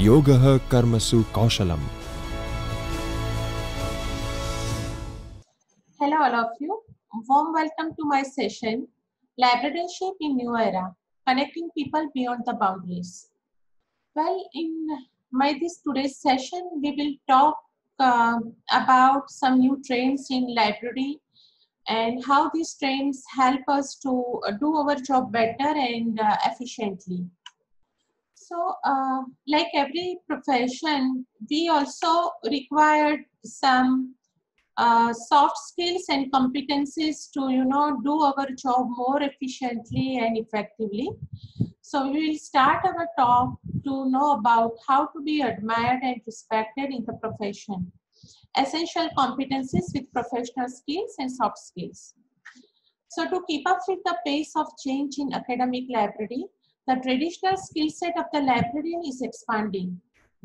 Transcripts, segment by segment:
योगः कर्मसु कौशलम्. Hello all of you. Warm welcome to my session, Librarianship in New Era, Connecting People Beyond the Boundaries. Well, in this today's session, we will talk about some new trends in library and how these trends help us to do our job better and efficiently. So, like every profession, we also required some soft skills and competencies to do our job more efficiently and effectively. So we will start our talk to know about how to be admired and respected in the profession, essential competencies with professional skills and soft skills. So to keep up with the pace of change in academic library, the traditional skill set of the librarian is expanding.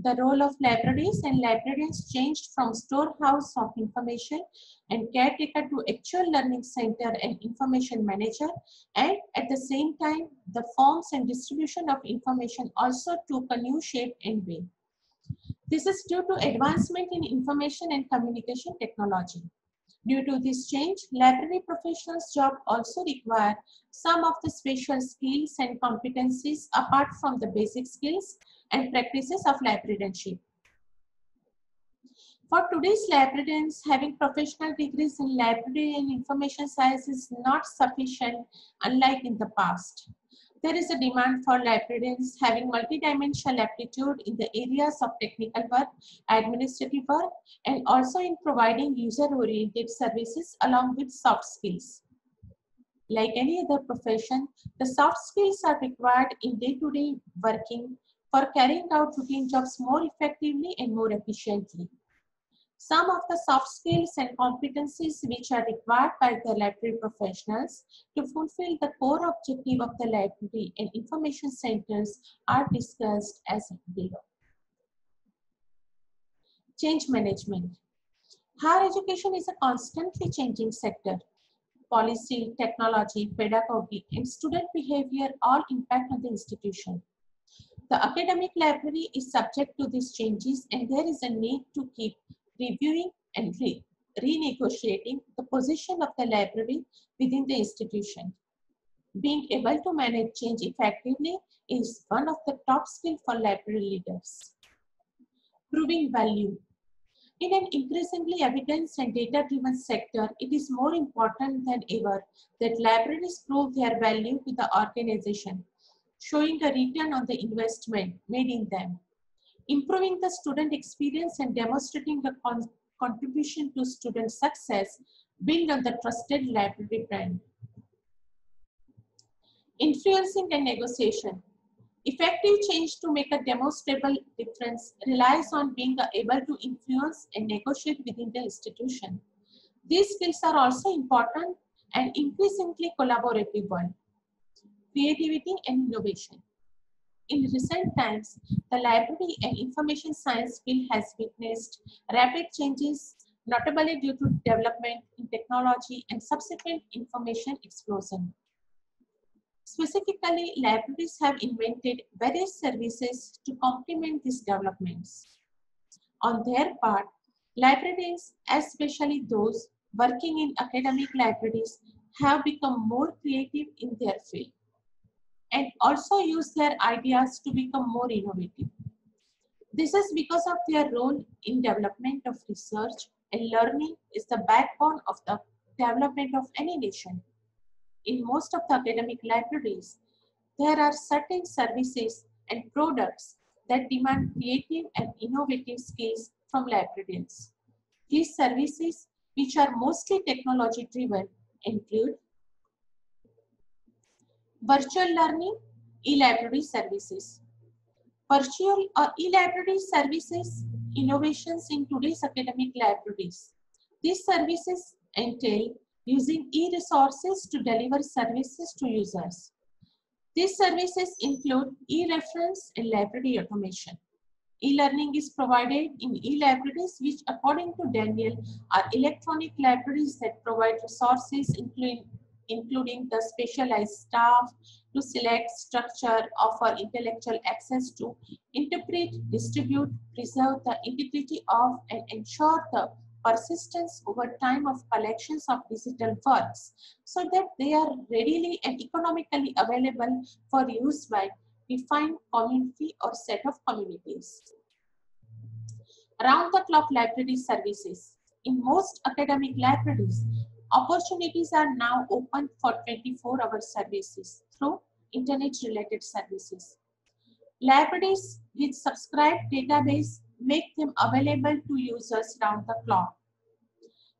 The role of libraries and librarians changed from storehouse of information and caretaker to actual learning center and information manager, and at the same time, the forms and distribution of information also took a new shape and way. This is due to advancement in information and communication technology. Due to this change, library professionals' job also require some of the special skills and competencies apart from the basic skills and practices of librarianship. For today's librarians, having professional degrees in library and information science is not sufficient, unlike in the past. There is a demand for librarians having multidimensional aptitude in the areas of technical work, administrative work, and also in providing user-oriented services along with soft skills. Like any other profession, the soft skills are required in day-to-day working for carrying out routine jobs more effectively and more efficiently. Some of the soft skills and competencies which are required by the library professionals to fulfill the core objective of the library and information centers are discussed as below. Change management. Higher education is a constantly changing sector. Policy, technology, pedagogy, and student behavior all impact on the institution. The academic library is subject to these changes, and there is a need to keep reviewing and renegotiating the position of the library within the institution. Being able to manage change effectively is one of the top skills for library leaders. Proving value. In an increasingly evidence and data-driven sector, it is more important than ever that libraries prove their value to the organization, showing a return on the investment made in them. Improving the student experience and demonstrating the contribution to student success build on the trusted library brand. Influencing and negotiation. Effective change to make a demonstrable difference relies on being able to influence and negotiate within the institution. These skills are also important and increasingly collaborative one. Creativity and innovation. In recent times, the library and information science field has witnessed rapid changes, notably due to development in technology and subsequent information explosion. Specifically, libraries have invented various services to complement these developments. On their part, librarians, especially those working in academic libraries, have become more creative in their field and also use their ideas to become more innovative. This is because of their role in development of research, and learning is the backbone of the development of any nation. In most of the academic libraries, there are certain services and products that demand creative and innovative skills from librarians. These services, which are mostly technology driven, include virtual learning, e-library services. Virtual or e-library services innovations in today's academic libraries. These services entail using e-resources to deliver services to users. These services include e-reference and library automation. E-learning is provided in e-libraries, which according to Daniel are electronic libraries that provide resources including the specialized staff to select, structure, offer intellectual access to, interpret, distribute, preserve the integrity of, and ensure the persistence over time of collections of digital works so that they are readily and economically available for use by defined community or set of communities. Round-the-clock library services. In most academic libraries, opportunities are now open for 24-hour services through internet-related services. Libraries with subscribed database make them available to users round the clock.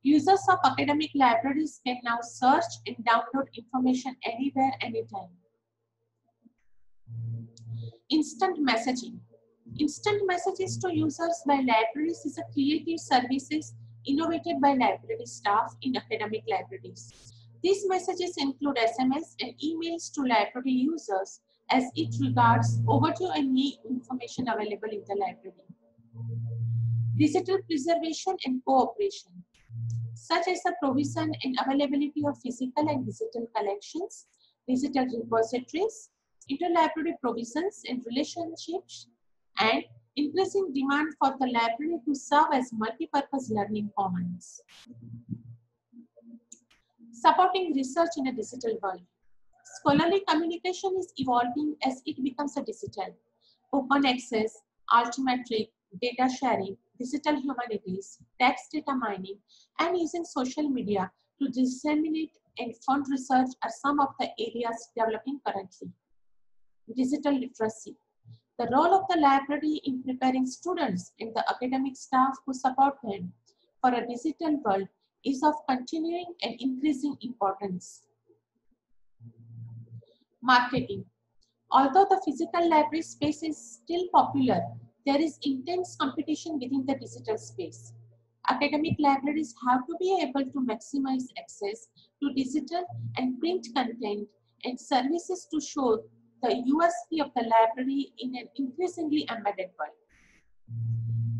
Users of academic libraries can now search and download information anywhere, anytime. Instant messaging. Instant messages to users by libraries is a creative services innovated by library staff in academic libraries. These messages include SMS and emails to library users as it regards overdue and new information available in the library. Digital preservation and cooperation, such as the provision and availability of physical and digital collections, digital repositories, interlibrary provisions and relationships, and increasing demand for the library to serve as multi-purpose learning commons. Supporting research in a digital world. Scholarly communication is evolving as it becomes a digital. Open access, altmetric, data sharing, digital humanities, text data mining, and using social media to disseminate and fund research are some of the areas developing currently. Digital literacy. The role of the library in preparing students and the academic staff who support them for a digital world is of continuing and increasing importance. Marketing. Although the physical library space is still popular, there is intense competition within the digital space. Academic libraries have to be able to maximize access to digital and print content and services to show the USP of the library in an increasingly embedded world.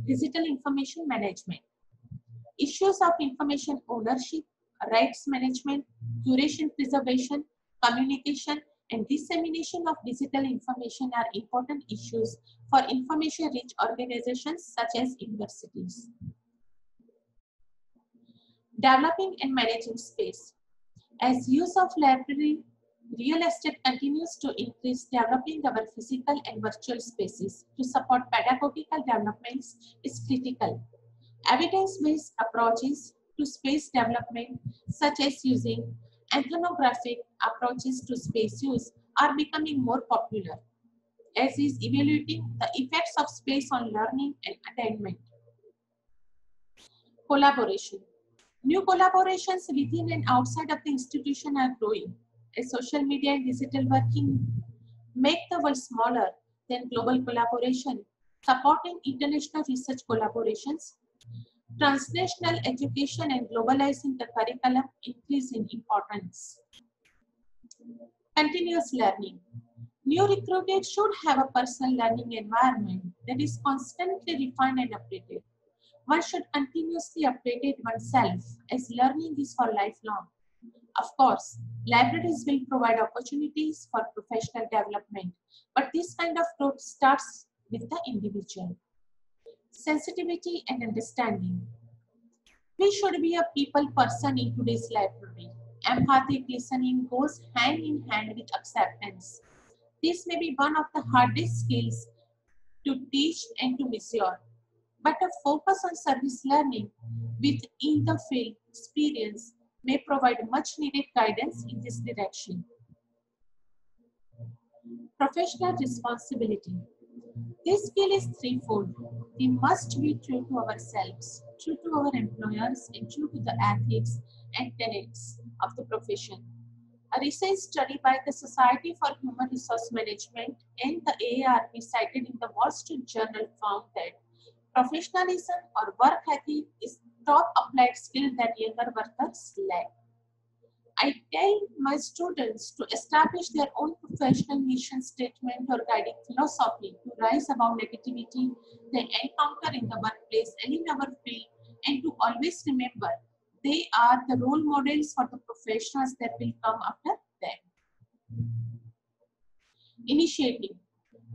Digital information management. Issues of information ownership, rights management, curation preservation, communication, and dissemination of digital information are important issues for information-rich organizations such as universities. Developing and managing space. As use of library real estate continues to increase, developing our physical and virtual spaces to support pedagogical developments is critical. Evidence-based approaches to space development, such as using ethnographic approaches to space use, are becoming more popular, as is evaluating the effects of space on learning and attainment. Collaboration. New collaborations within and outside of the institution are growing, as social media and digital working make the world smaller than global collaboration, supporting international research collaborations. Transnational education and globalizing the curriculum increase in importance. Continuous learning. New recruited should have a personal learning environment that is constantly refined and updated. One should continuously update it oneself, as learning is for lifelong. Of course, libraries will provide opportunities for professional development, but this kind of growth starts with the individual. Sensitivity and understanding. We should be a people person in today's library. Empathic listening goes hand in hand with acceptance. This may be one of the hardest skills to teach and to measure, but a focus on service learning with in-the-field experience may provide much needed guidance in this direction. Professional responsibility. This skill is threefold. We must be true to ourselves, true to our employers, and true to the ethics and tenets of the profession. A recent study by the Society for Human Resource Management and the AARP cited in the Wall Street Journal found that professionalism or work ethic is top applied skill that younger workers lack. I tell my students to establish their own professional mission statement or guiding philosophy to rise above negativity they encounter in the workplace and in our field, and to always remember they are the role models for the professionals that will come after them. Initiating.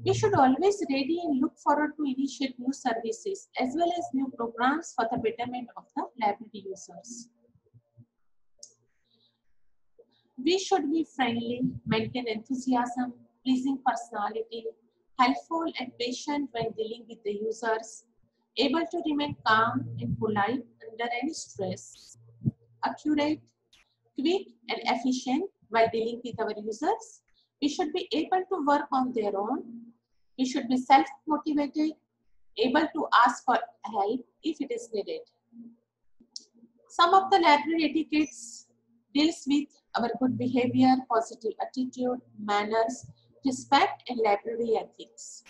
We should always ready and look forward to initiate new services as well as new programs for the betterment of the library users. We should be friendly, maintain enthusiasm, pleasing personality, helpful and patient when dealing with the users, able to remain calm and polite under any stress, accurate, quick and efficient while dealing with our users. We should be able to work on their own. We should be self-motivated, able to ask for help if it is needed. Some of the library etiquettes deals with our good behavior, positive attitude, manners, respect, and library ethics.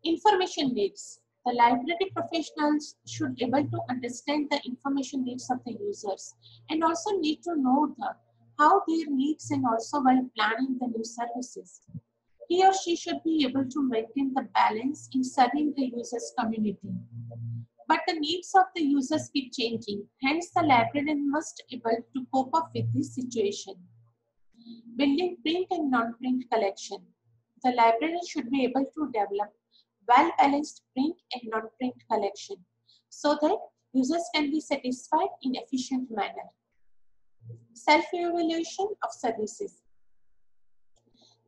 Information needs. The library professionals should be able to understand the information needs of the users and also need to know how their needs and also while planning the new services. He or she should be able to maintain the balance in serving the users community. But the needs of the users keep changing. Hence, the librarian must be able to cope up with this situation. Building print and non-print collection. The librarian should be able to develop well-balanced print and non-print collection so that users can be satisfied in efficient manner. Self-evaluation of services.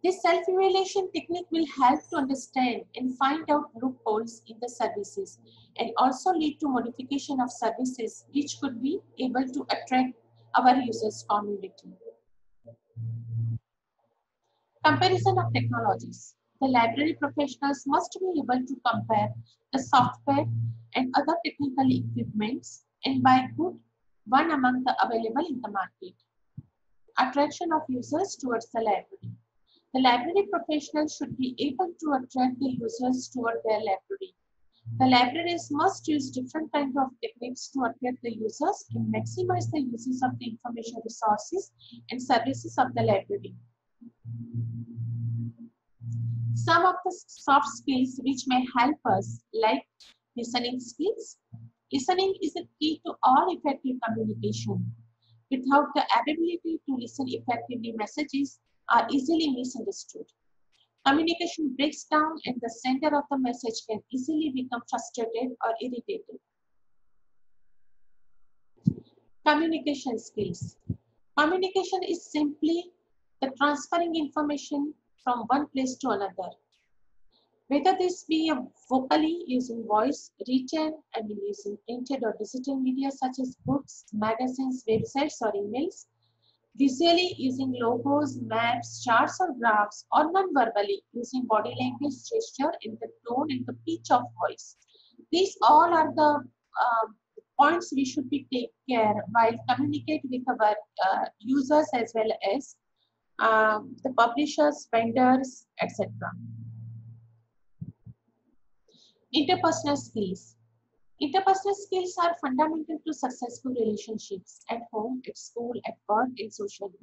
This self-evaluation technique will help to understand and find out loopholes in the services and also lead to modification of services which could be able to attract our users community. Comparison of technologies. The library professionals must be able to compare the software and other technical equipments and buy good one among the available in the market. Attraction of users towards the library. The library professionals should be able to attract the users toward their library. The libraries must use different kinds of techniques to attract the users and maximize the uses of the information resources and services of the library. Some of the soft skills which may help us, like listening skills. Listening is a key to all effective communication. Without the ability to listen effectively, messages are easily misunderstood. Communication breaks down and the sender of the message can easily become frustrated or irritated. Communication skills. Communication is simply the transferring information from one place to another. Whether this be vocally using voice, written, using printed or digital media such as books, magazines, websites, or emails, visually using logos, maps, charts, or graphs, or non-verbally using body language, gesture, and the tone and the pitch of voice. These all are the points we should be take care while communicate with our users as well as the publishers, vendors, etc. Interpersonal skills. Interpersonal skills are fundamental to successful relationships at home, at school, at work, and socially.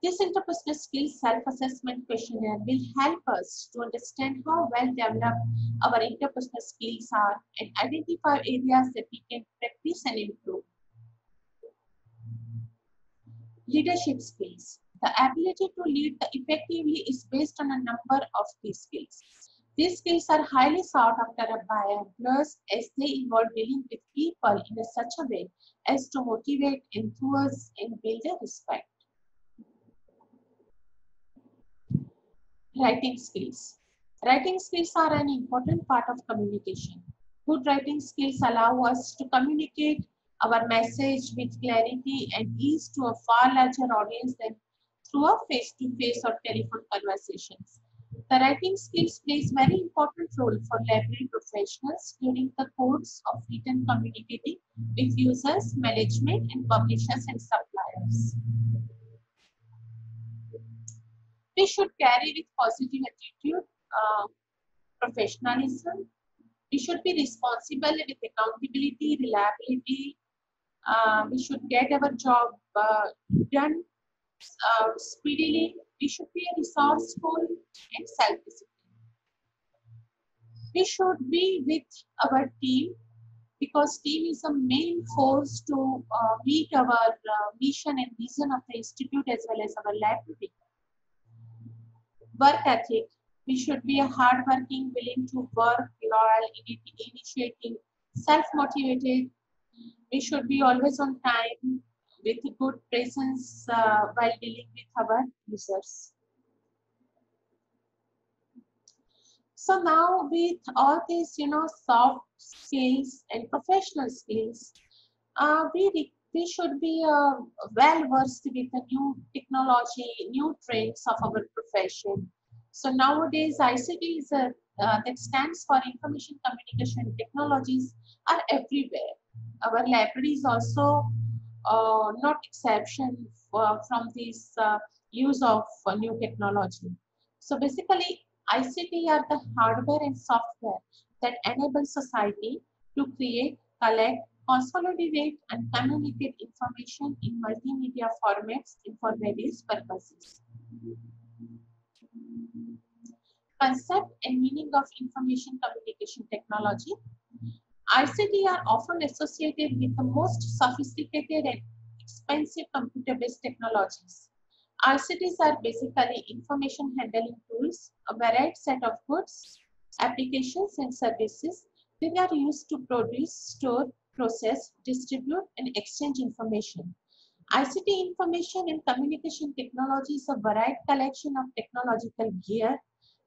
This interpersonal skills self-assessment questionnaire will help us to understand how well developed our interpersonal skills are and identify areas that we can practice and improve. Leadership skills. The ability to lead effectively is based on a number of these skills. These skills are highly sought after by employers as they involve dealing with people in such a way as to motivate, enthuse, and build their respect. Writing skills. Writing skills are an important part of communication. Good writing skills allow us to communicate our message with clarity and ease to a far larger audience than through a face-to-face or telephone conversations. The writing skills plays very important role for library professionals during the course of written communicating with users, management, and publishers and suppliers. We should carry with positive attitude, professionalism. We should be responsible with accountability, reliability. We should get our job done speedily. We should be resourceful and self-disciplined. We should be with our team because team is the main force to meet our mission and vision of the institute as well as our library. Work ethic. We should be a hardworking, willing to work, loyal, initiating, self-motivated. We should be always on time with good presence while dealing with our users. So now with all these, soft skills and professional skills, we should be well versed with the new technology, new trends of our profession. So nowadays, ICT is that stands for Information Communication Technologies are everywhere. Our library is also not exception from this use of new technology. So basically, ICT are the hardware and software that enable society to create, collect, consolidate, and communicate information in multimedia formats and for various purposes. Concept and meaning of information communication technology. ICT are often associated with the most sophisticated and expensive computer-based technologies. ICTs are basically information handling tools, a varied set of goods, applications, and services that are used to produce, store, process, distribute, and exchange information. ICT information and communication technology is a varied collection of technological gear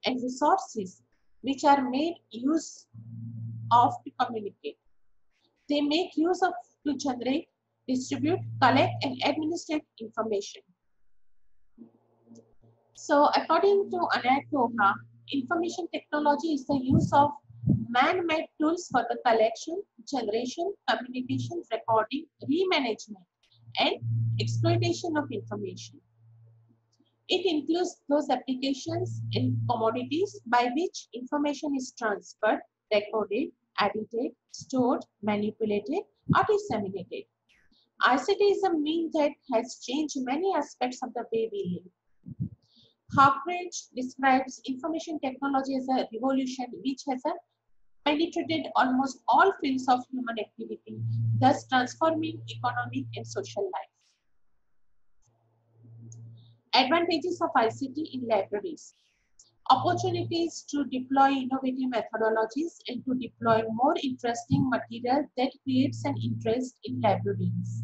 and resources which are made use of to communicate. They make use of to generate, distribute, collect, and administrate information. So according to Anat Toha, information technology is the use of man-made tools for the collection, generation, communication, recording, remanagement, and exploitation of information. It includes those applications and commodities by which information is transferred, recorded, edited, stored, manipulated, or disseminated. ICT is a mean that has changed many aspects of the way we live. Hartridge describes information technology as a revolution which has penetrated almost all fields of human activity, thus transforming economic and social life. Advantages of ICT in libraries. Opportunities to deploy innovative methodologies and to deploy more interesting material that creates an interest in librarians.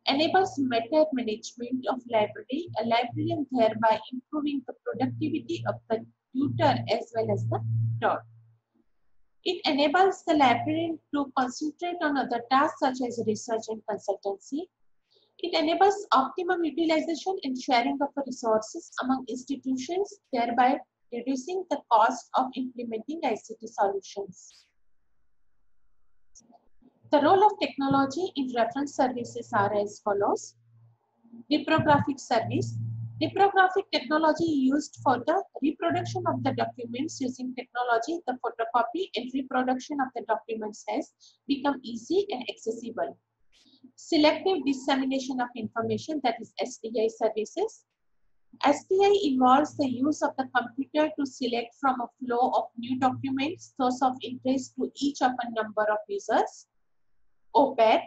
Enables better management of library, a librarian thereby improving the productivity of the tutor as well as the taught. It enables the librarian to concentrate on other tasks such as research and consultancy. It enables optimum utilization and sharing of the resources among institutions, thereby reducing the cost of implementing ICT solutions. The role of technology in reference services are as follows. Reprographic service. Reprographic technology used for the reproduction of the documents using technology, the photocopy and reproduction of the documents has become easy and accessible. Selective dissemination of information, that is SDI services. SDI involves the use of the computer to select from a flow of new documents, those of interest to each of a number of users. OPAD.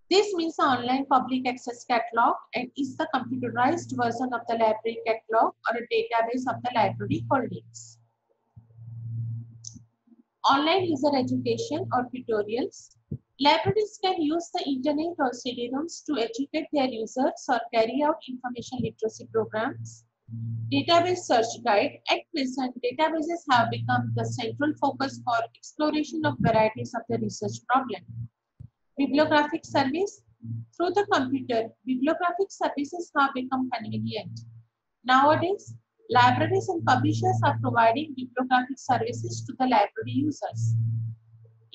This means the online public access catalog and is the computerized version of the library catalog or a database of the library holdings. Online user education or tutorials. Libraries can use the internet or CD-ROMs to educate their users or carry out information literacy programs. Database search guide. At present, databases have become the central focus for exploration of varieties of the research problem. Bibliographic service. Through the computer, bibliographic services have become convenient. Nowadays, libraries and publishers are providing bibliographic services to the library users.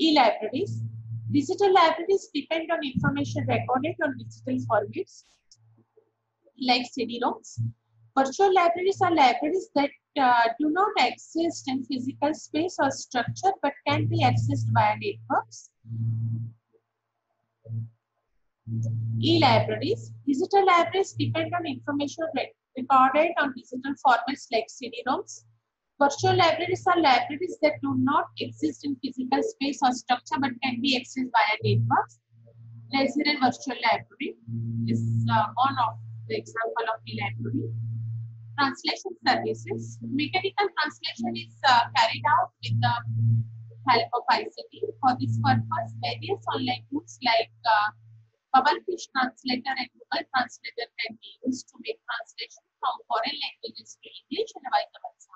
E-libraries. Digital libraries depend on information recorded on digital formats like CD-ROMs. Virtual libraries are libraries that do not exist in physical space or structure but can be accessed via networks. E-libraries. Digital libraries depend on information recorded on digital formats like CD-ROMs. Virtual libraries are libraries that do not exist in physical space or structure but can be accessed via networks. Lazarus Virtual Library is one of the example of the library. Translation services. Mechanical translation is carried out with the help of ICT. For this purpose, various online tools like Bubblefish Translator and Google Translator can be used to make translation from foreign languages to English and vice versa.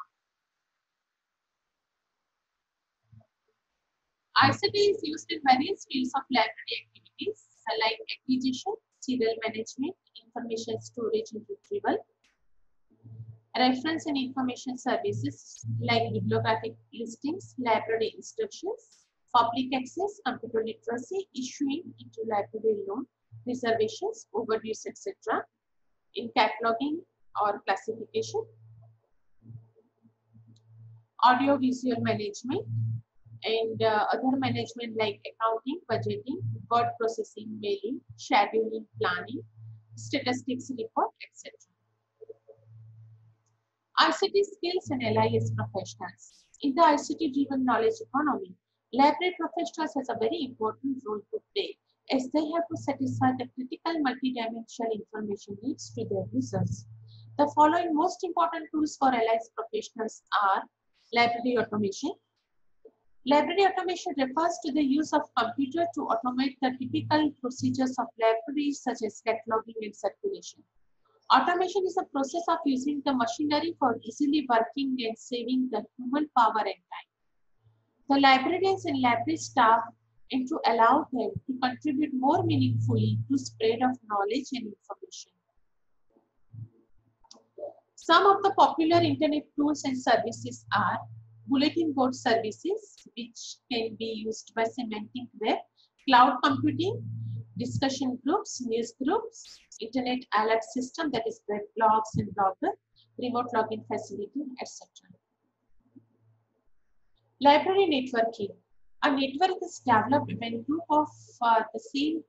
ICT is used in various fields of library activities like acquisition, serial management, information storage and retrieval, reference and information services like bibliographic listings, library instructions, public access, computer literacy, issuing into library loan, reservations, overdues, etc. in cataloging or classification, audio-visual management, and other management like accounting, budgeting, word processing, mailing, scheduling, planning, statistics report, etc. ICT skills and LIS professionals. In the ICT-driven knowledge economy, library professionals has a very important role to play as they have to satisfy the critical multidimensional information needs to their users. The following most important tools for LIS professionals are library automation. Library automation refers to the use of computer to automate the typical procedures of libraries such as cataloging and circulation. Automation is a process of using the machinery for easily working and saving the human power and time. The librarians and library staff and to allow them to contribute more meaningfully to spread of knowledge and information. Some of the popular internet tools and services are bulletin board services, which can be used by semantic web, cloud computing, discussion groups, news groups, internet alert system, that is web blogs and blogger, remote login facility, etc. Library networking. A network is developed when a group of the same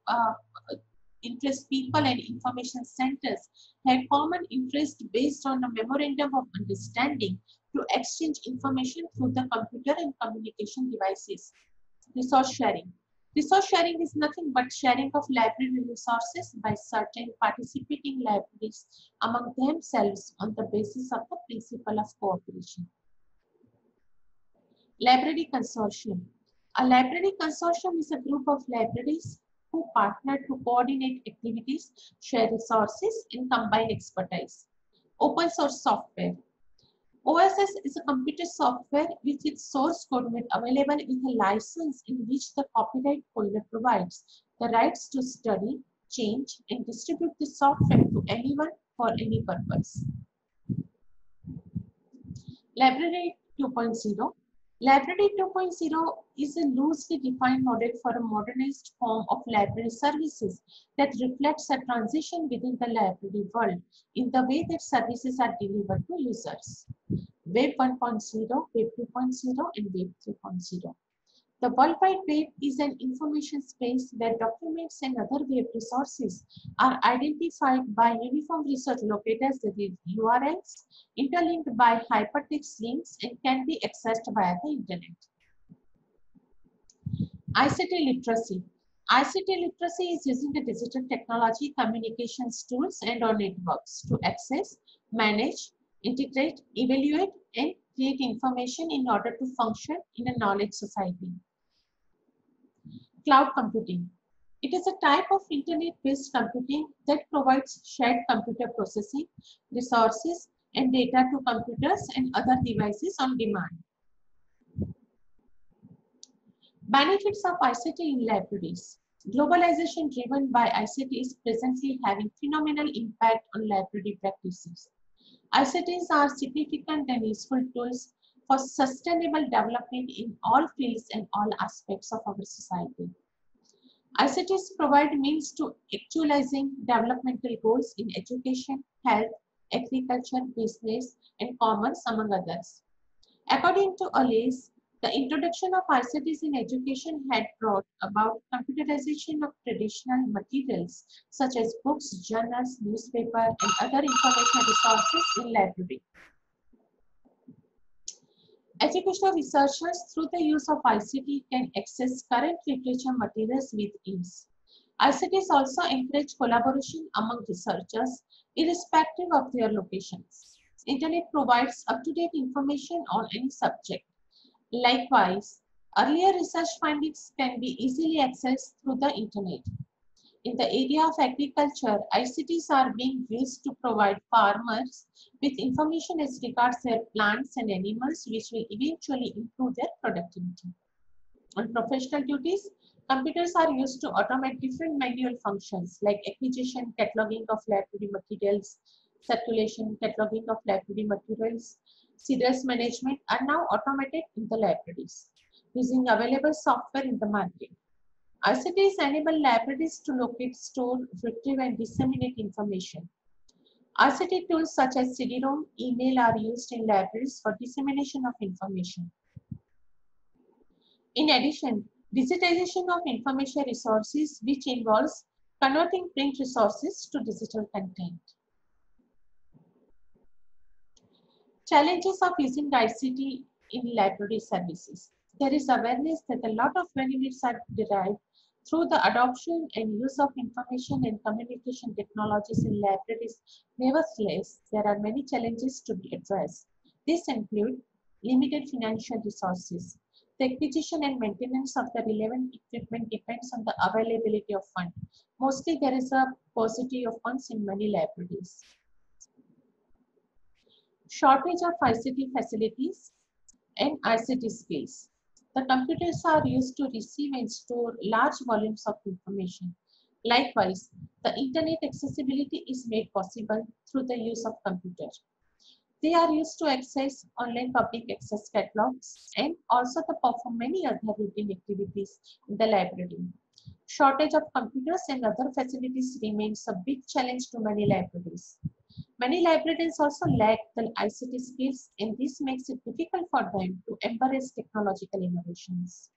interest people and information centers have common interest based on a memorandum of understanding to exchange information through the computer and communication devices. Resource sharing. Resource sharing is nothing but sharing of library resources by certain participating libraries among themselves on the basis of the principle of cooperation. Library consortium. A library consortium is a group of libraries who partner to coordinate activities, share resources, and combine expertise. Open source software. OSS is a computer software with its source code made available with a license in which the copyright holder provides the rights to study, change, and distribute the software to anyone for any purpose. Library 2.0. Library 2.0 is a loosely defined model for a modernized form of library services that reflects a transition within the library world in the way that services are delivered to users. Web 1.0, Web 2.0, and Web 3.0. The World Wide Web is an information space where documents and other web resources are identified by uniform research locators, that is URLs, interlinked by hypertext links, and can be accessed via the internet. ICT literacy. ICT literacy is using the digital technology, communications tools, and or networks to access, manage, integrate, evaluate, and create information in order to function in a knowledge society. Cloud computing. It is a type of internet-based computing that provides shared computer processing, resources, and data to computers and other devices on demand. Benefits of ICT in libraries. Globalization driven by ICT is presently having phenomenal impact on library practices. ICTs are significant and useful tools for sustainable development in all fields and all aspects of our society. ICTs provide means to actualizing developmental goals in education, health, agriculture, business, and commerce, among others. According to ALICE, the introduction of ICTs in education had brought about computerization of traditional materials such as books, journals, newspaper, and other information resources in library. Educational researchers, through the use of ICT, can access current literature materials with ease. ICTs also encourage collaboration among researchers, irrespective of their locations. Internet provides up-to-date information on any subject. Likewise, earlier research findings can be easily accessed through the internet. In the area of agriculture, ICTs are being used to provide farmers with information as regards their plants and animals, which will eventually improve their productivity. On professional duties, computers are used to automate different manual functions like acquisition, cataloging of library materials, circulation, cataloging of library materials, serials management are now automated in the libraries using available software in the market. ICTs enable libraries to locate, store, retrieve, and disseminate information. ICT tools such as CD-ROM, email are used in libraries for dissemination of information. In addition, digitization of information resources, which involves converting print resources to digital content. Challenges of using ICT in library services. There is awareness that a lot of benefits are derived through the adoption and use of information and communication technologies in libraries. Nevertheless, there are many challenges to be addressed. These include limited financial resources. The acquisition and maintenance of the relevant equipment depends on the availability of funds. Mostly, there is a paucity of funds in many libraries. Shortage of ICT facilities and ICT skills. The computers are used to receive and store large volumes of information. Likewise, the internet accessibility is made possible through the use of computers. They are used to access online public access catalogs and also to perform many other routine activities in the library. Shortage of computers and other facilities remains a big challenge to many libraries. Many librarians also lack the ICT skills, and this makes it difficult for them to embrace technological innovations.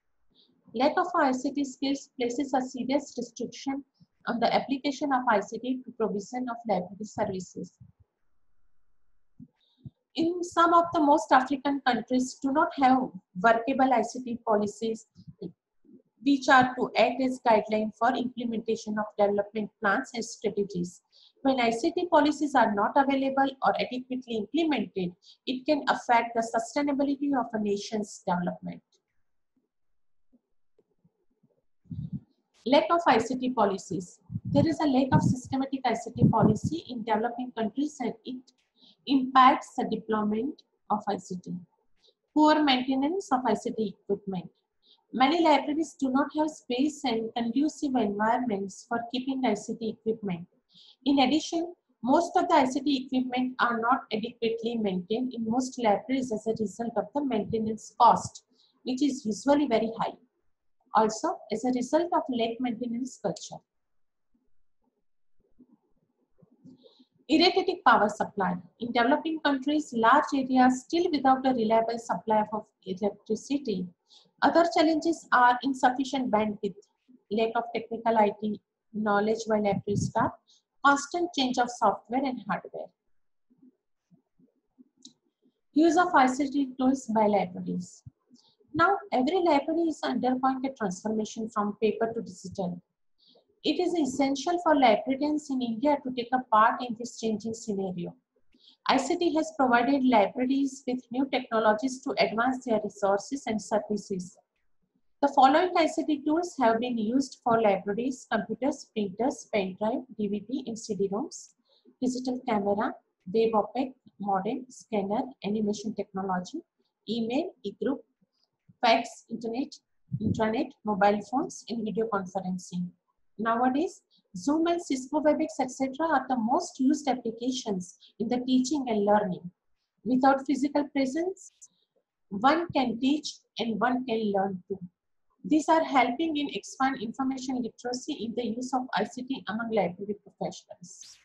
Lack of ICT skills places a serious restriction on the application of ICT to provision of library services. In some of the most African countries do not have workable ICT policies which are to act as guideline for implementation of development plans and strategies. When ICT policies are not available or adequately implemented, it can affect the sustainability of a nation's development. Lack of ICT policies. There is a lack of systematic ICT policy in developing countries and it impacts the deployment of ICT. Poor maintenance of ICT equipment. Many libraries do not have space and conducive environments for keeping ICT equipment. In addition, most of the ICT equipment are not adequately maintained in most libraries as a result of the maintenance cost, which is usually very high. Also, as a result of lack maintenance culture. Erratic power supply. In developing countries, large areas still without a reliable supply of electricity. Other challenges are insufficient bandwidth, lack of technical IT knowledge by library staff, constant change of software and hardware. Use of ICT tools by libraries. Now, every library is undergoing a transformation from paper to digital. It is essential for librarians in India to take a part in this changing scenario. ICT has provided libraries with new technologies to advance their resources and services. The following ICT tools have been used for libraries: computers, printers, pen drive, DVD and CD-ROMs, digital camera, web OPEC, modem, scanner, animation technology, email, e-group, fax, intranet, mobile phones, and video conferencing. Nowadays, Zoom and Cisco WebEx, etc. are the most used applications in the teaching and learning. Without physical presence, one can teach and one can learn too. These are helping in expand information literacy in the use of ICT among library professionals.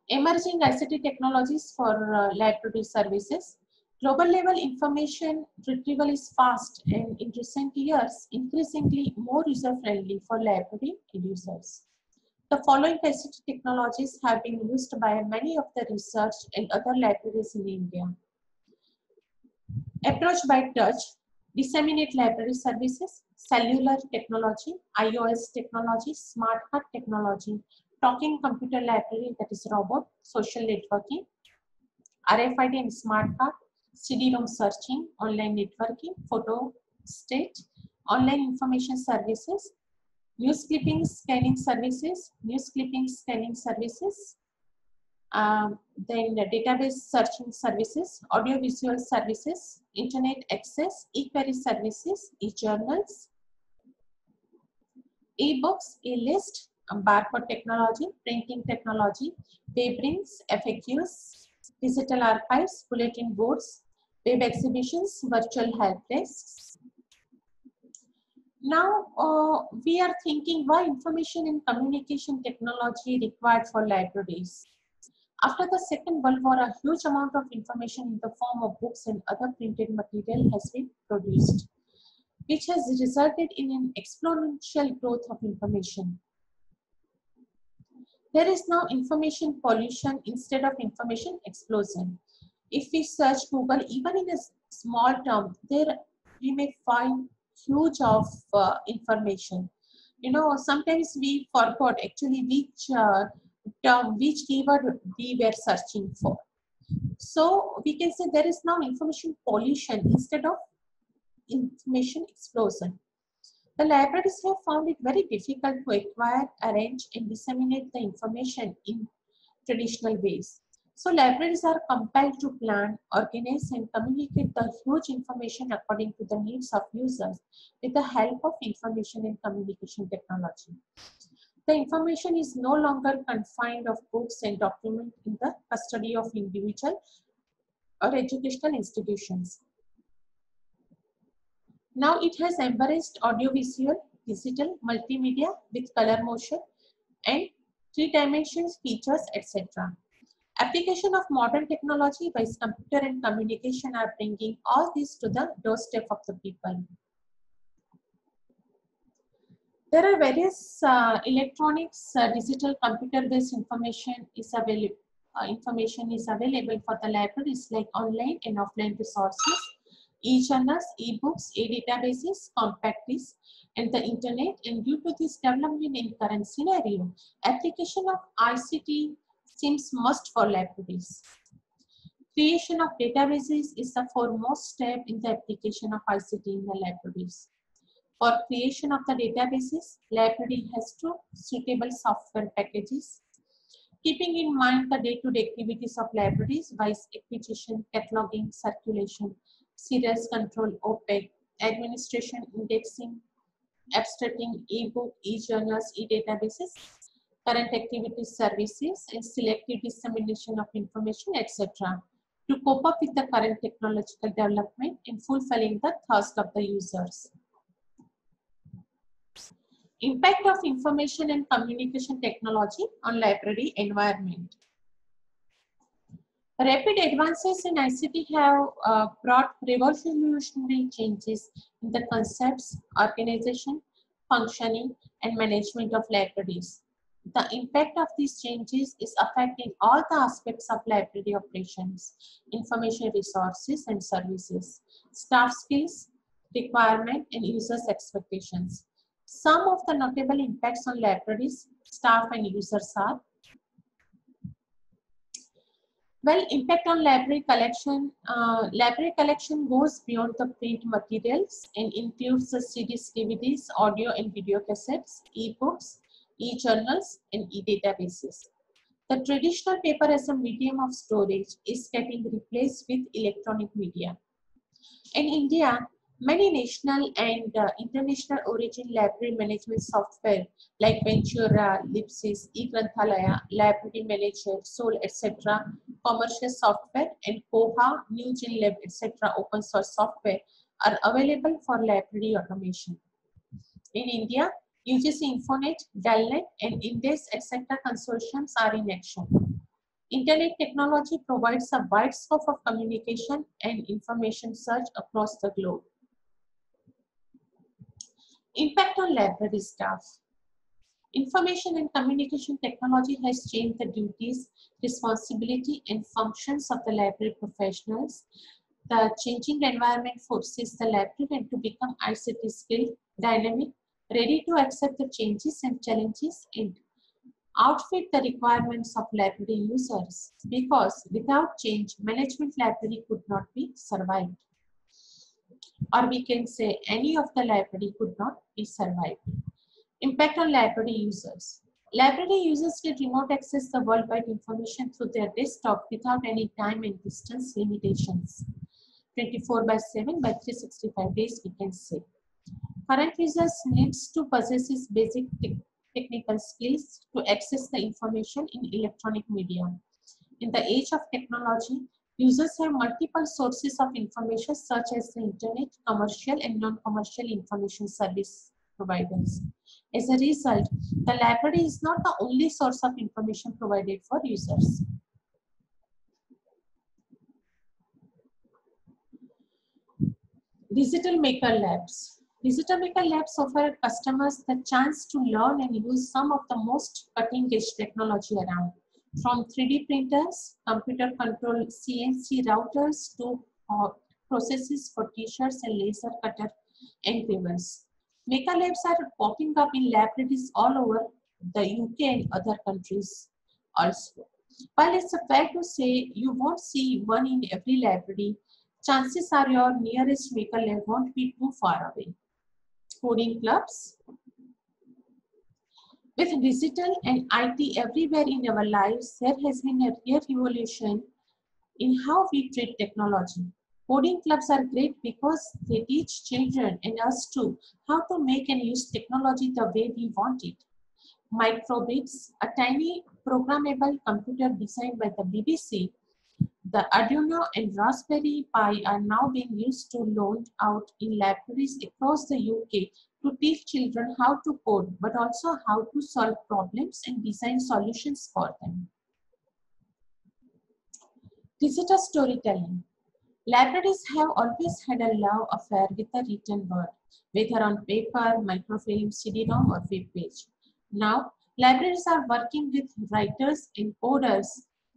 Emerging ICT technologies for library services. Global level information retrieval is fast and in recent years increasingly more user friendly for library users. The following ICT technologies have been used by many of the research and other libraries in India. Approach by touch, disseminate library services, cellular technology, iOS technology, smart card technology, talking computer library, that is robot, social networking, RFID and smart card, CD-ROM searching, online networking, photo state, online information services, news clipping scanning services, then the database searching services, audio-visual services, internet access, e-query services, e-journals, e-books, e-list, barcode technology, printing technology, web links, FAQs, digital archives, bulletin boards, web exhibitions, virtual help desks. Now we are thinking why information and communication technology required for libraries. After the Second World War, a huge amount of information in the form of books and other printed material has been produced, which has resulted in an exponential growth of information. There is now information pollution instead of information explosion. If we search Google, even in a small term, there we may find huge of information. You know, sometimes we forgot actually which term, which keyword we were searching for. So we can say there is now information pollution instead of information explosion. The libraries have found it very difficult to acquire, arrange, and disseminate the information in traditional ways. So libraries are compelled to plan, organize, and communicate the huge information according to the needs of users with the help of information and communication technology. The information is no longer confined of books and documents in the custody of individual or educational institutions. Now it has embraced audiovisual, digital, multimedia with color motion and three-dimensional features, etc. Application of modern technology by computer and communication are bringing all this to the doorstep of the people. There are various electronics, digital computer-based information is available. Information is available for the libraries like online and offline resources, e-journals, e-books, e-databases, compact discs, and the internet. And due to this development in current scenario, application of ICT seems must for libraries. Creation of databases is the foremost step in the application of ICT in the libraries. For creation of the databases, library has two suitable software packages. Keeping in mind the day-to-day activities of libraries, wise acquisition, cataloging, circulation, serials control, OPEC, administration, indexing, abstracting, e-book, e-journals, e-databases, current activities services, and selective dissemination of information, etc. to cope up with the current technological development and fulfilling the thirst of the users. Impact of information and communication technology on library environment. Rapid advances in ICT have brought revolutionary changes in the concepts, organization, functioning, and management of libraries. The impact of these changes is affecting all the aspects of library operations, information resources and services, staff skills, requirement, and users' expectations. Some of the notable impacts on libraries, staff, and users are: well, impact on library collection. Library collection goes beyond the print materials and includes the CDs, DVDs, audio and video cassettes, e-books, e-journals, and e-databases. The traditional paper as a medium of storage is getting replaced with electronic media. In India, many national and international origin library management software like Ventura, Lipsys, eGranthalaya, Library Manager, Soul, etc., commercial software, and Koha, NewGenLab, etc., open source software are available for library automation. In India, UGC Infonet, Dalnet, and Indes, etc. consortiums are in action. Internet technology provides a wide scope of communication and information search across the globe. Impact on library staff. Information and communication technology has changed the duties, responsibility, and functions of the library professionals. The changing environment forces the librarian to become ICT skilled, dynamic, ready to accept the changes and challenges and outfit the requirements of library users, because without change, management library could not be survived. Or we can say any of the library could not be survived. Impact on library users. Library users can remote access the worldwide information through their desktop without any time and distance limitations. 24 by 7 by 365 days, we can say. Current users needs to possess basic technical skills to access the information in electronic media. In the age of technology, users have multiple sources of information such as the internet, commercial and non-commercial information service providers. As a result, the library is not the only source of information provided for users. Digital Maker Labs. Digital Maker Labs offer customers the chance to learn and use some of the most cutting-edge technology around, from 3D printers, computer-controlled CNC routers to processes for t-shirts and laser cutter engravers. Maker Labs are popping up in libraries all over the UK and other countries also. While it's fair to say you won't see one in every library, chances are your nearest maker lab won't be too far away. Coding clubs. With digital and IT everywhere in our lives, there has been a real evolution in how we treat technology. Coding clubs are great because they teach children and us too how to make and use technology the way we want it. Microbits, a tiny programmable computer designed by the BBC, the Arduino and Raspberry Pi are now being used to loaned out in libraries across the UK to teach children how to code, but also how to solve problems and design solutions for them. Digital storytelling. Libraries have always had a love affair with the written word, whether on paper, microfilm, CD-ROM, or web page. Now, libraries are working with writers and coders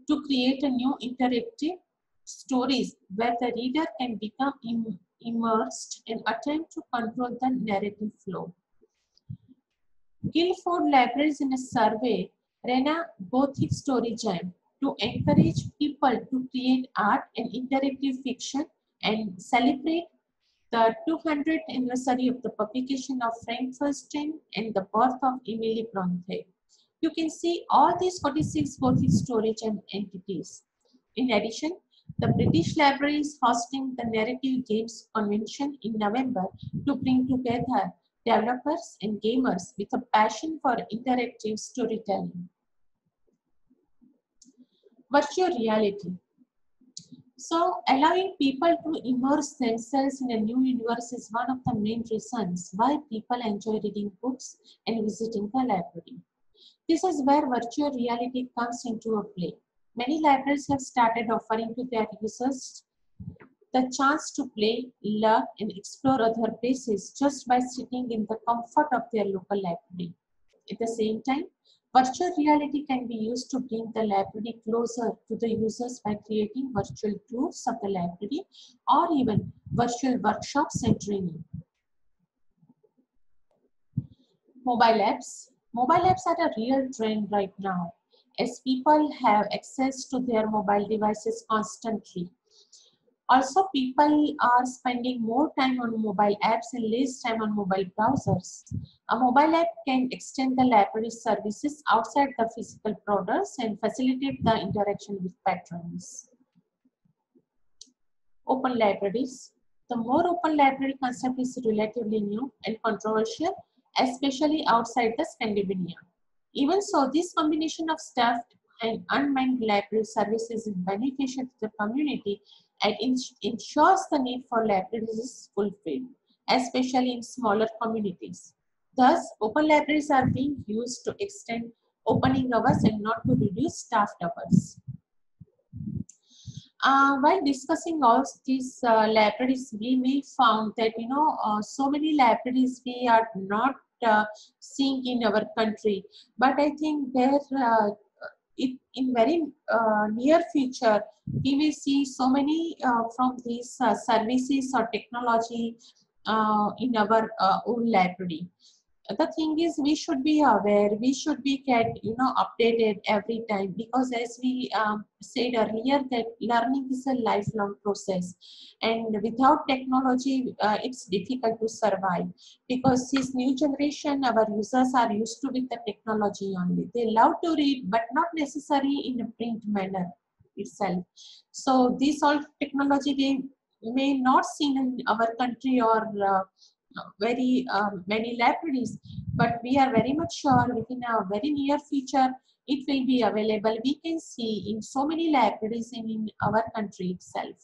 to create a new interactive stories where the reader can become immersed and attempt to control the narrative flow. Guildford Libraries in a survey ran a Gothic story jam to encourage people to create art and interactive fiction and celebrate the 200th anniversary of the publication of Frankenstein and the birth of Emily Bronte. You can see all these 46 Gothic storage and entities. In addition, the British Library is hosting the Narrative Games Convention in November to bring together developers and gamers with a passion for interactive storytelling. Virtual reality. So, allowing people to immerse themselves in a new universe is one of the main reasons why people enjoy reading books and visiting the library. This is where virtual reality comes into a play. Many libraries have started offering to their users the chance to play, learn, and explore other places just by sitting in the comfort of their local library. At the same time, virtual reality can be used to bring the library closer to the users by creating virtual tours of the library or even virtual workshops and training. Mobile apps. Mobile apps are a real trend right now as people have access to their mobile devices constantly. Also, people are spending more time on mobile apps and less time on mobile browsers. A mobile app can extend the library services outside the physical products and facilitate the interaction with patrons. Open libraries. The more open library concept is relatively new and controversial, especially outside the Scandinavia. Even so, this combination of staffed and unmanned library services is beneficial to the community and ensures the need for libraries is fulfilled, especially in smaller communities. Thus, open libraries are being used to extend opening hours and not to reduce staffed hours. While discussing all these libraries, we may found that so many libraries we are not seeing in our country, but I think there in very near future, we will see so many from these services or technology in our own library. The thing is, we should be aware, we should be get updated every time, because as we said earlier, that learning is a lifelong process, and without technology it's difficult to survive, because this new generation, our users are used to with the technology only. They love to read, but not necessarily in a print manner itself. So this all technology we may not seen in our country or very many libraries, but we are very much sure within a very near future it will be available. We can see in so many libraries in our country itself.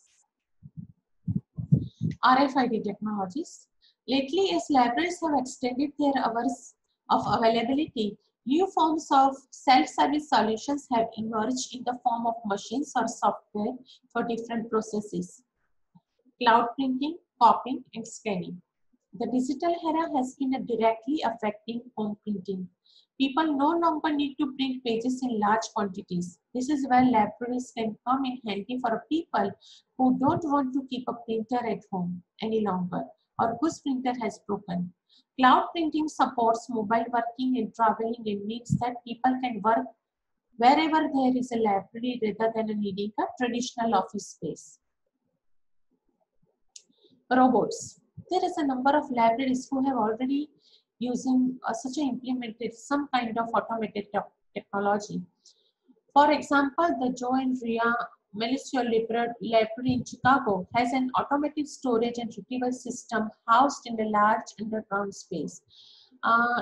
RFID technologies. Lately, as libraries have extended their hours of availability, new forms of self-service solutions have emerged in the form of machines or software for different processes: cloud printing, copying, and scanning. The digital era has been directly affecting home printing. People no longer need to print pages in large quantities. This is where libraries can come in handy for people who don't want to keep a printer at home any longer, or whose printer has broken. Cloud printing supports mobile working and traveling, and means that people can work wherever there is a library rather than needing a traditional office space. Robots. There is a number of libraries who have already using such a implemented some kind of automated technology. For example, the Joe and Ria Melissio Library in Chicago has an automated storage and retrieval system housed in a large underground space.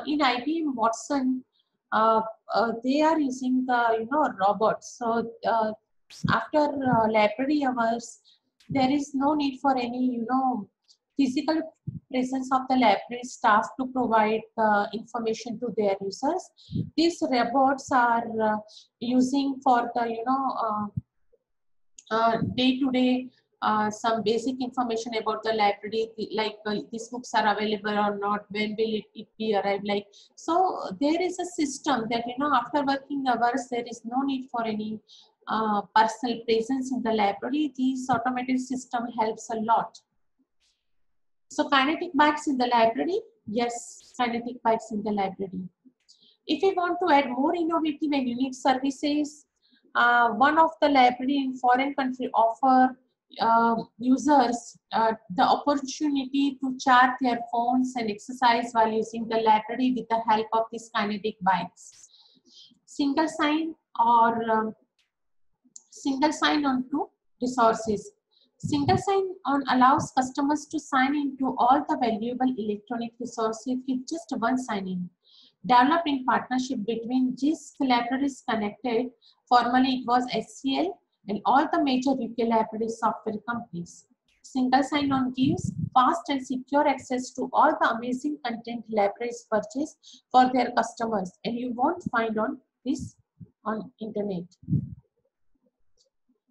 In IBM Watson, they are using the robots. So after library hours, there is no need for any physical presence of the library staff to provide information to their users. These robots are using for the day-to-day some basic information about the library, like these books are available or not, when will it be arrived, like. So there is a system that after working hours there is no need for any personal presence in the library. This automated system helps a lot. So kinetic bikes in the library, yes, kinetic bikes in the library. If we want to add more innovative and unique services, one of the library in foreign country offer users the opportunity to charge their phones and exercise while using the library with the help of these kinetic bikes. Single sign or single sign on to resources. Single sign-on allows customers to sign into all the valuable electronic resources with just one sign-in. Developed in partnership between GISC Libraries Connected, formerly it was SCL, and all the major UK library software companies. Single sign-on gives fast and secure access to all the amazing content libraries purchase for their customers, and you won't find on this on internet.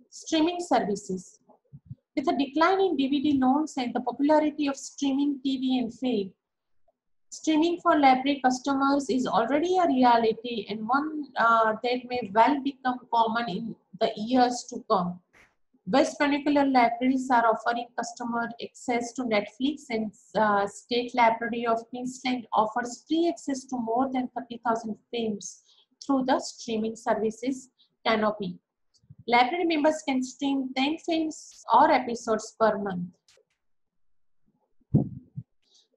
Streaming services. With a decline in DVD loans and the popularity of streaming TV and film, streaming for library customers is already a reality, and one that may well become common in the years to come. West Vernacular libraries are offering customer access to Netflix, and State Library of Queensland offers free access to more than 30,000 films through the streaming services Canopy. Library members can stream 10 films or episodes per month.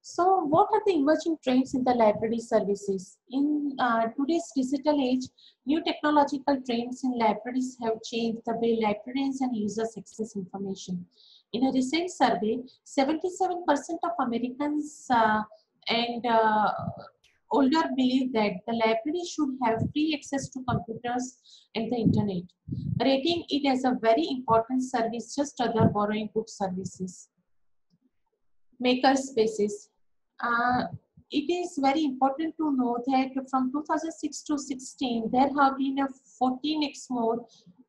So what are the emerging trends in the library services? In today's digital age, new technological trends in libraries have changed the way librarians and users access information. In a recent survey, 77% of Americans and older believe that the library should have free access to computers and the internet, rating it as a very important service, just other borrowing book services. Maker spaces. It is very important to know that from 2006 to 16, there have been a 14x more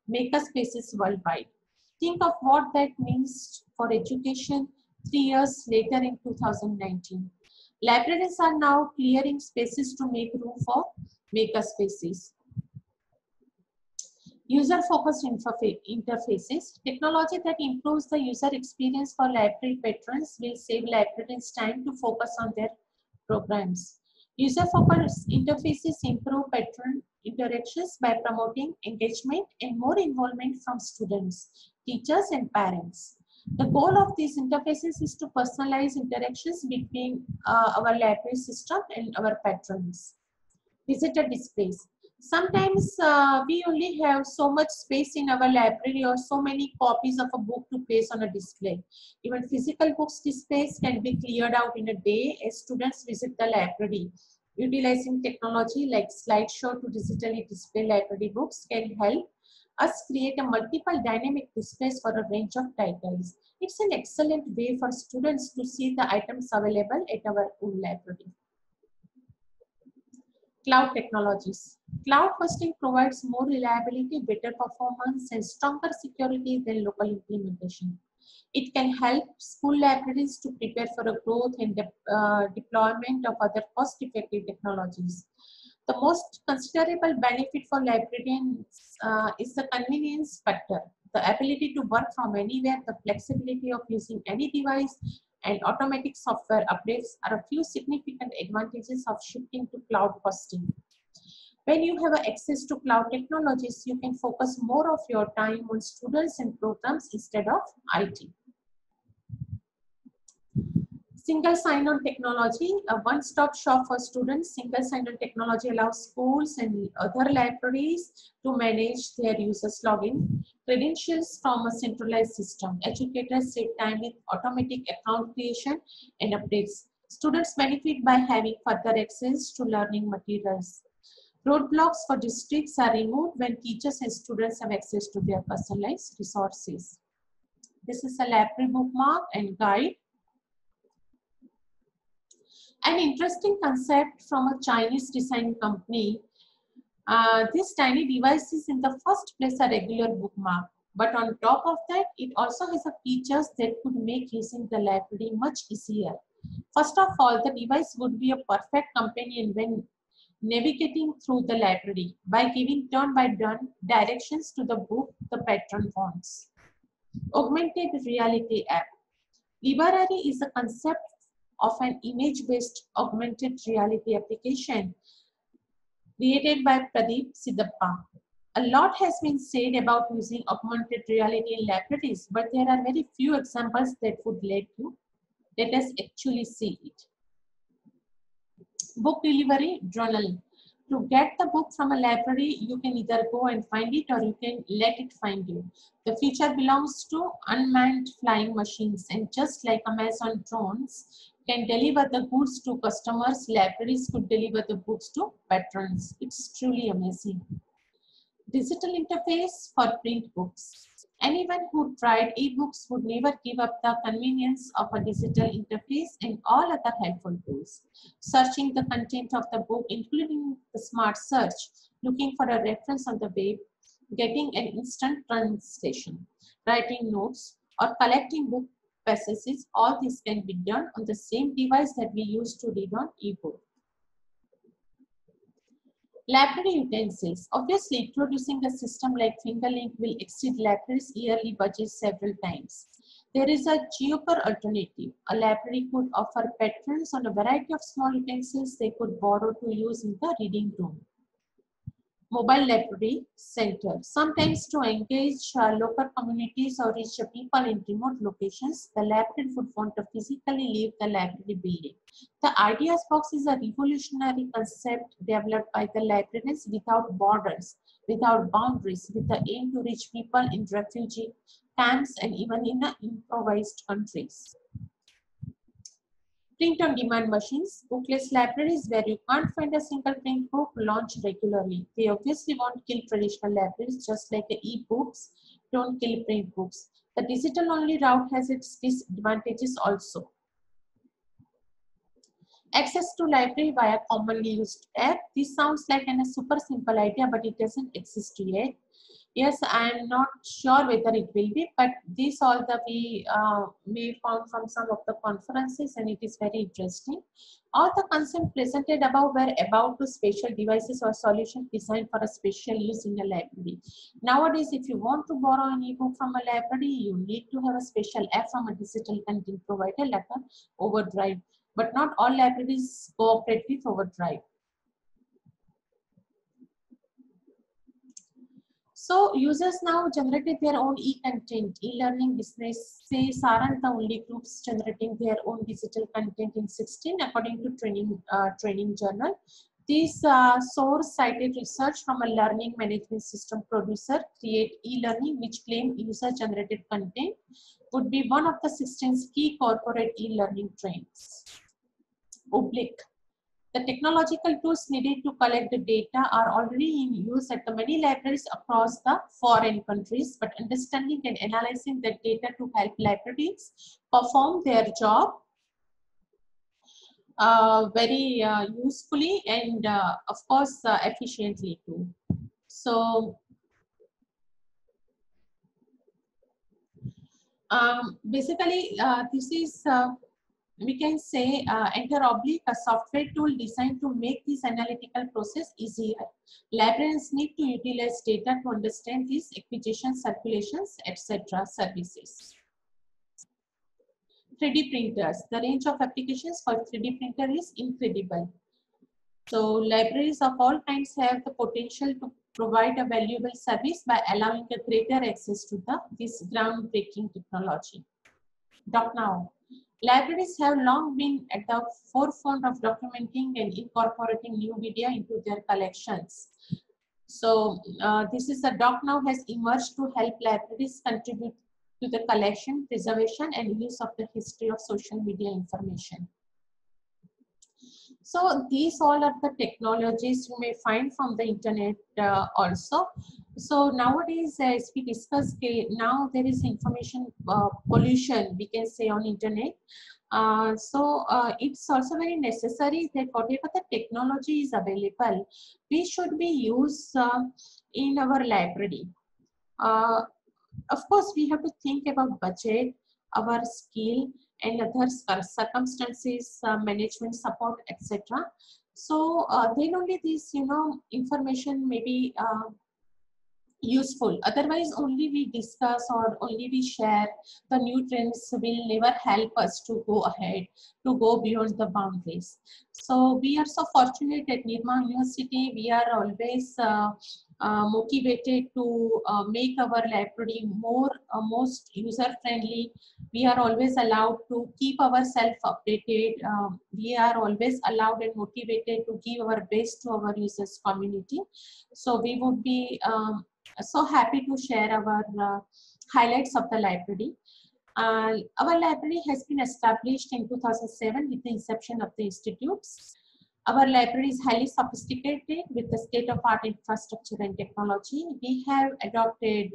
maker spaces worldwide. Think of what that means for education 3 years later in 2019. Libraries are now clearing spaces to make room for maker spaces. User-focused interfaces. Technology that improves the user experience for library patrons will save librarians time to focus on their programs. User-focused interfaces improve patron interactions by promoting engagement and more involvement from students, teachers, and parents. The goal of these interfaces is to personalize interactions between our library system and our patrons. Visitor displays. Sometimes we only have so much space in our library or so many copies of a book to place on a display. Even physical books displays can be cleared out in a day as students visit the library. Utilizing technology like slideshow to digitally display library books can help us create a multiple dynamic displays for a range of titles. It's an excellent way for students to see the items available at our own library. Cloud technologies. Cloud hosting provides more reliability, better performance, and stronger security than local implementation. It can help school libraries to prepare for a growth and deployment of other cost-effective technologies. The most considerable benefit for librarians is the convenience factor, the ability to work from anywhere, the flexibility of using any device, and automatic software updates are a few significant advantages of shifting to cloud hosting. When you have access to cloud technologies, you can focus more of your time on students and programs instead of IT. Single sign-on technology, a one-stop shop for students. Single sign-on technology allows schools and other libraries to manage their users' login credentials from a centralized system. Educators save time with automatic account creation and updates. Students benefit by having further access to learning materials. Roadblocks for districts are removed when teachers and students have access to their personalized resources. This is a library bookmark and guide. An interesting concept from a Chinese design company. These tiny devices in the first place are regular bookmark, but on top of that, it also has a features that could make using the library much easier. First of all, the device would be a perfect companion when navigating through the library by giving turn-by-turn directions to the book the patron wants. Augmented reality app. Library is a concept of an image-based augmented reality application created by Pradeep Sidappa. A lot has been said about using augmented reality in libraries, but there are very few examples that would let us actually see it. Book delivery journal. To get the book from a library, you can either go and find it or you can let it find you. The feature belongs to unmanned flying machines, and just like Amazon drones can deliver the goods to customers, libraries could deliver the books to patrons. It's truly amazing. Digital interface for print books. Anyone who tried ebooks would never give up the convenience of a digital interface and all other helpful tools. Searching the content of the book, including the smart search, looking for a reference on the web, getting an instant translation, writing notes, or collecting book passages, all this can be done on the same device that we use to read on ebook. Library utensils. Obviously, introducing a system like Fingerlink will exceed libraries' yearly budget several times. There is a cheaper alternative. A library could offer patrons on a variety of small utensils they could borrow to use in the reading room. Mobile library center. Sometimes to engage local communities or reach people in remote locations, the library would want to physically leave the library building. The Ideas Box is a revolutionary concept developed by the librarians without borders, without boundaries, with the aim to reach people in refugee camps and even in improvised countries. Print-on-demand machines, bookless libraries where you can't find a single print book launch regularly. They obviously won't kill traditional libraries, just like the e-books don't kill print books. The digital-only route has its disadvantages also. Access to library via commonly used app. This sounds like a super simple idea, but it doesn't exist yet. Yes, I am not sure whether it will be, but this all the we may found from some of the conferences, and it is very interesting. All the concepts presented above were about to special devices or solutions designed for a special use in a library. Nowadays, if you want to borrow an ebook from a library, you need to have a special app from a digital content provider like a Overdrive. But not all libraries cooperate with Overdrive. So users now generated their own e-content. E-learning businesses aren't the only groups generating their own digital content in 16, according to Training Journal. This source cited research from a learning management system producer, Create e-learning, which claimed user-generated content would be one of the 16 key corporate e-learning trends. Oblique. The technological tools needed to collect the data are already in use at the many libraries across the foreign countries, but understanding and analyzing the data to help libraries perform their job very usefully and of course efficiently too. So basically this is we can say enter oblique, a software tool designed to make this analytical process easier. Librarians need to utilize data to understand these acquisitions, circulations, etc. services. 3D printers. The range of applications for 3D printer is incredible. So libraries of all kinds have the potential to provide a valuable service by allowing a greater access to this groundbreaking technology. DocNow. Libraries have long been at the forefront of documenting and incorporating new media into their collections. So this is a DocNow has emerged to help libraries contribute to the collection, preservation, and use of the history of social media information. So these all are the technologies you may find from the internet also. So nowadays, as we discussed, now there is information pollution, we can say, on internet. It's also very necessary that whatever the technology is available, we should be used in our library. Of course, we have to think about budget, our skill, and other circumstances, management support, etc. So then only this, information may be useful. Otherwise, only we discuss or only we share the new trends will never help us to go ahead, to go beyond the boundaries. So we are so fortunate at Nirma University. We are always motivated to make our library most user friendly. We are always allowed to keep ourselves updated. We are always allowed and motivated to give our best to our users community. So we would be so happy to share our highlights of the library. Our library has been established in 2007 with the inception of the institutes. Our library is highly sophisticated with the state-of-art infrastructure and technology. We have adopted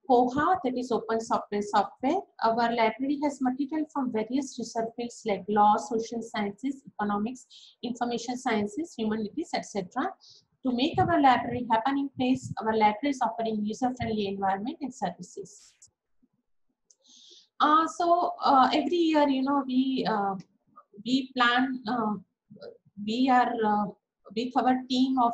POHA, that is open software. Our library has material from various research fields like law, social sciences, economics, information sciences, humanities, etc. To make our library happening place, our library is offering user-friendly environment and services. Every year, we plan, we are with our team of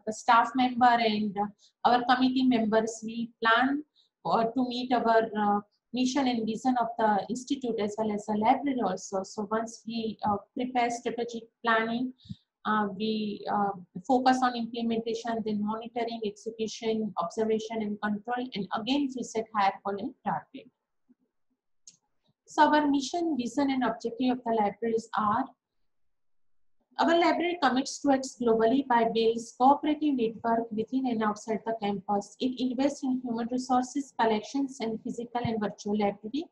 the staff member and our committee members, we plan to meet our mission and vision of the institute as well as the library also. So once we prepare strategic planning, we focus on implementation, then monitoring, execution, observation, and control, and again we set higher goal and target. So our mission, vision, and objective of the libraries are: our library commits to its globally by building cooperative network within and outside the campus. It invests in human resources, collections, and physical and virtual library.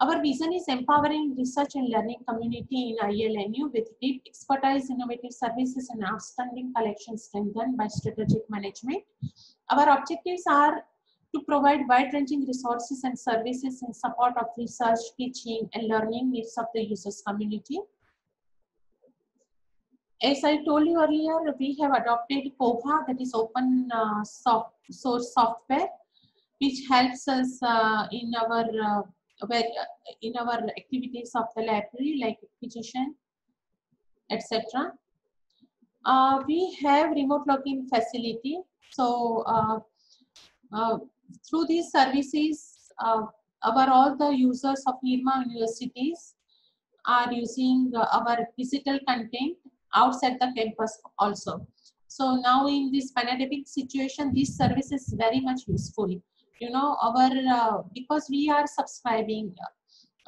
Our vision is empowering research and learning community in ILNU with deep expertise, innovative services, and outstanding collections strengthened by strategic management. Our objectives are to provide wide-ranging resources and services in support of research, teaching, and learning needs of the users community. As I told you earlier, we have adopted COBA, that is open source software, which helps us in our activities of the library, like acquisition, etc. We have remote login facility. So through these services, all the users of Nirma universities are using our digital content outside the campus also. So now in this pandemic situation, this service is very much useful. You know, because we are subscribing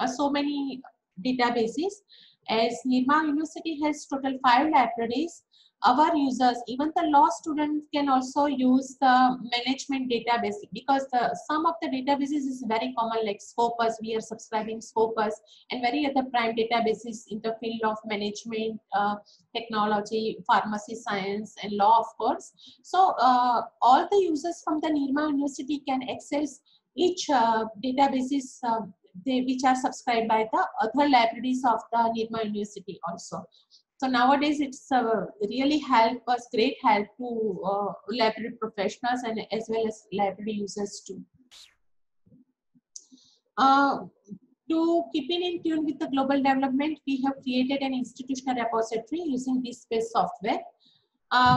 so many databases. As Nirma University has total 5 libraries, our users, even the law students, can also use the management database, because some of the databases is very common, like Scopus. We are subscribing Scopus and very other prime databases in the field of management, technology, pharmacy science, and law, of course. So all the users from the Nirma University can access each databases which are subscribed by the other libraries of the Nirma University also. So nowadays it's really great help to library professionals and as well as library users too. To keep in tune with the global development, we have created an institutional repository using DSpace software.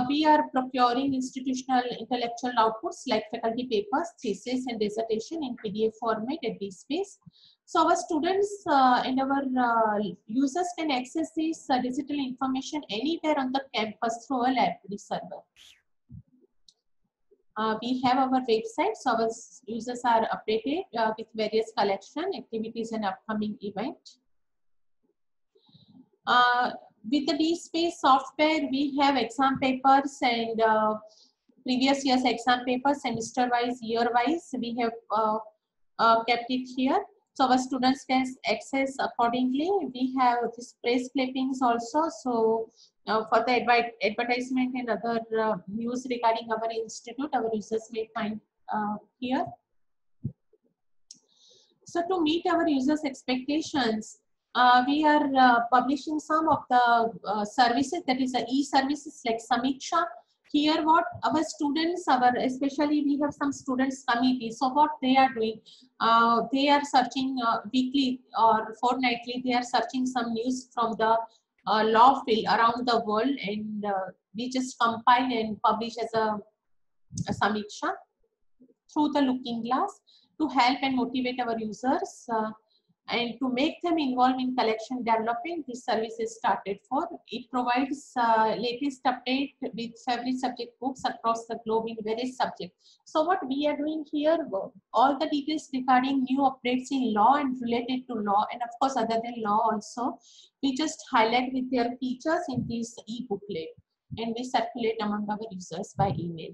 We are procuring institutional intellectual outputs like faculty papers, thesis, and dissertation in PDF format at DSpace. So our students and our users can access this digital information anywhere on the campus through a library server. We have our website, so our users are updated with various collection, activities, and upcoming event. With the DSpace software, we have exam papers and previous year's exam papers, semester-wise, year-wise. We have kept it here, so our students can access accordingly. We have this press clippings also, so for the advertisement and other news regarding our institute, our users may find here. So to meet our users' expectations, we are publishing some of the services, that is the e-services like Samiksha. Here what our students, especially we have some students committee, so what they are doing, they are searching weekly or fortnightly, they are searching some news from the law field around the world, and we just compile and publish as a Samiksha through the Looking Glass to help and motivate our users and to make them involved in collection development. This service is started for. It provides latest update with every subject books across the globe in various subjects. So what we are doing here, all the details regarding new updates in law and related to law, and of course other than law also, we just highlight with their features in this e-booklet, and we circulate among our users by email.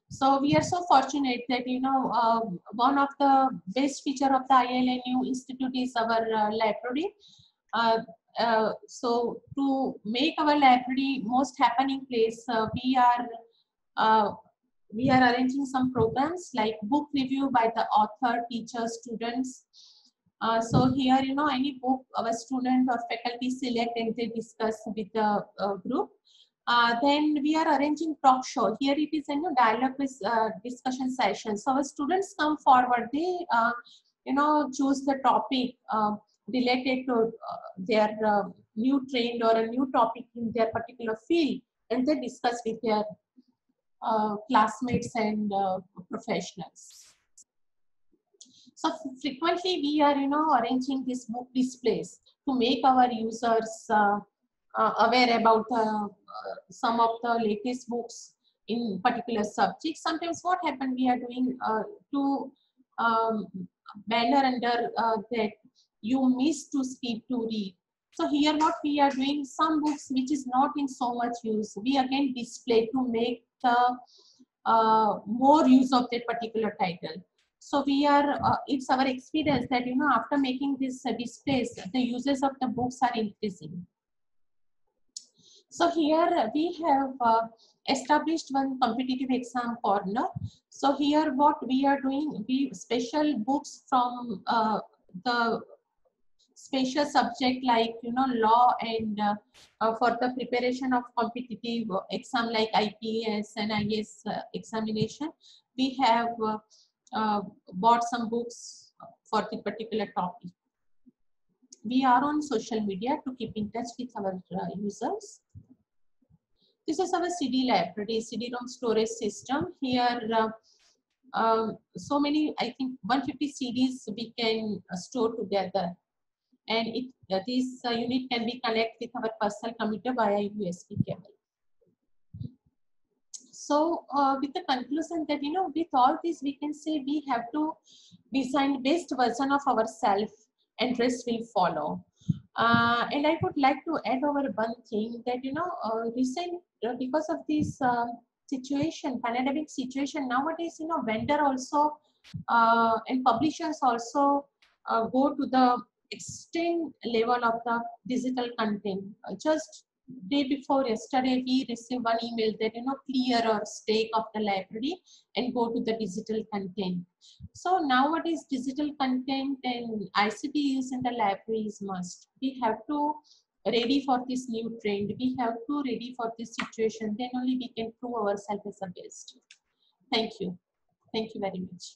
So we are so fortunate that, you know, one of the best feature of the ILNU Institute is our library. So to make our library most happening place, we are arranging some programs like book review by the author, teachers, students. So here, you know, any book our student or faculty select and they discuss with the group. Then we are arranging talk show. Here it is a dialogue with discussion session. So our students come forward. They you know, choose the topic related to their new trend or a new topic in their particular field, and they discuss with their classmates and professionals. So frequently we are, you know, arranging these book displays to make our users aware about some of the latest books in particular subjects. Sometimes what happens, we are doing to banner under that you miss to skip to read. So here what we are doing, some books which is not in so much use, we again display to make the more use of that particular title. So we are, it's our experience that, you know, after making this displays, the uses of the books are increasing. So here we have established one competitive exam corner. So here what we are doing, we special books from the special subject like law and for the preparation of competitive exam like IPS and IAS examination, we have bought some books for the particular topic. We are on social media to keep in touch with our users. This is our CD library, CD-ROM storage system. Here, so many, I think 150 CDs we can store together. And this unit can be connected with our personal computer via USB cable. So with the conclusion that, with all this, we can say we have to design best version of ourselves and rest will follow. And I would like to add over one thing that, because of this situation, pandemic situation, nowadays, vendor also and publishers also go to the extreme level of the digital content. Just day before yesterday, we received one email that, clear or stake of the library and go to the digital content. So nowadays, digital content and ICT use in the library is must. We have to ready for this new trend. We have to ready for this situation. Then only we can prove ourselves as the best. Thank you. Thank you very much.